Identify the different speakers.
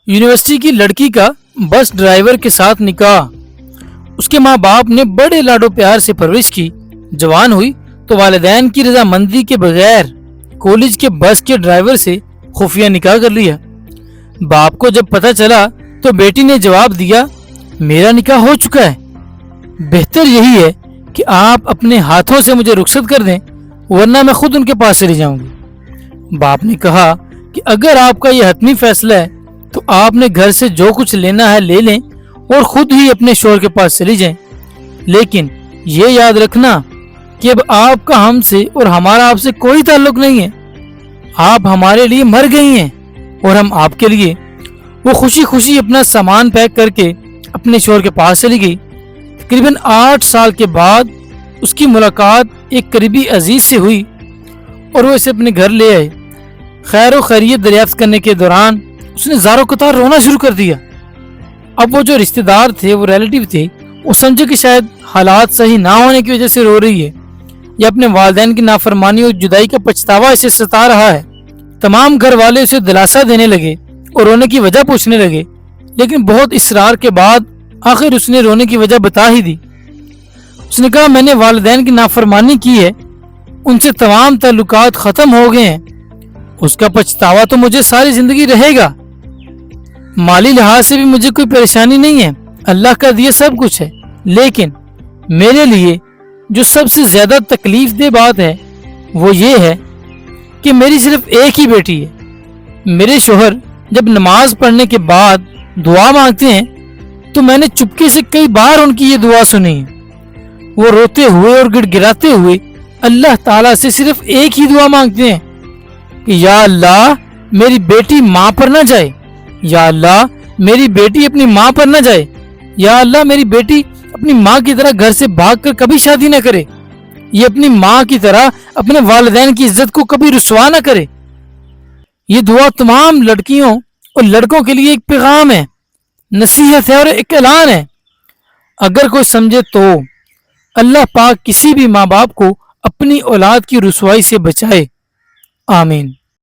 Speaker 1: University کی لڑکی کا بس ڈرائیور کے ساتھ نکاح۔ اس کے ماں باپ نے بڑے لاڈو پیار سے پرورش کی۔ جوان ہوئی تو والدین کی رضامندی کے بغیر کالج کے بس کے ڈرائیور سے خفیہ نکاح کر لیا۔ باپ کو جب پتہ چلا تو بیٹی نے جواب دیا، میرا نکاح ہو چکا ہے، بہتر یہی ہے کہ آپ اپنے ہاتھوں سے مجھے رخصت کر دیں، ورنہ میں خود ان کے پاس چلی جاؤں گی۔ باپ نے کہا کہ اگر آپ کا یہ حتمی فیصلہ ہے تو آپ نے گھر سے جو کچھ لینا ہے لے لیں اور خود ہی اپنے شوہر کے پاس چلی جائیں، لیکن یہ یاد رکھنا کہ اب آپ کا ہم سے اور ہمارا آپ سے کوئی تعلق نہیں ہے، آپ ہمارے لیے مر گئی ہیں اور ہم آپ کے لیے۔ وہ خوشی خوشی اپنا سامان پیک کر کے اپنے شوہر کے پاس چلی گئی۔ تقریباً 8 سال کے بعد اس کی ملاقات ایک قریبی عزیز سے ہوئی اور وہ اسے اپنے گھر لے آئے۔ خیر و خیریت دریافت کرنے کے دوران اس نے زاروں قطار رونا شروع کر دیا۔ اب وہ جو رشتہ دار تھے، وہ ریلیٹیو تھے، وہ سمجھے کہ شاید حالات صحیح نہ ہونے کی وجہ سے رو رہی ہے یا اپنے والدین کی نافرمانی اور جدائی کا پچھتاوا اسے ستا رہا ہے۔ تمام گھر والے اسے دلاسا دینے لگے اور رونے کی وجہ پوچھنے لگے، لیکن بہت اصرار کے بعد آخر اس نے رونے کی وجہ بتا ہی دی۔ اس نے کہا، میں نے والدین کی نافرمانی کی ہے، ان سے تمام تعلقات ختم ہو گئے ہیں، اس کا پچھتاوا تو مجھے ساری زندگی رہے گا۔ مالی لحاظ سے بھی مجھے کوئی پریشانی نہیں ہے، اللہ کا دیا سب کچھ ہے، لیکن میرے لیے جو سب سے زیادہ تکلیف دہ بات ہے وہ یہ ہے کہ میری صرف ایک ہی بیٹی ہے۔ میرے شوہر جب نماز پڑھنے کے بعد دعا مانگتے ہیں تو میں نے چپکے سے کئی بار ان کی یہ دعا سنی ہے۔ وہ روتے ہوئے اور گڑ گڑاتے ہوئے اللہ تعالیٰ سے صرف ایک ہی دعا مانگتے ہیں کہ یا اللہ میری بیٹی ماں پر نہ جائے، یا اللہ میری بیٹی اپنی ماں پر نہ جائے، یا اللہ میری بیٹی اپنی ماں کی طرح گھر سے بھاگ کر کبھی شادی نہ کرے، یہ اپنی ماں کی طرح اپنے والدین کی عزت کو کبھی رسوا نہ کرے۔ یہ دعا تمام لڑکیوں اور لڑکوں کے لیے ایک پیغام ہے، نصیحت ہے اور ایک اعلان ہے۔ اگر کوئی سمجھے تو اللہ پاک کسی بھی ماں باپ کو اپنی اولاد کی رسوائی سے بچائے، آمین۔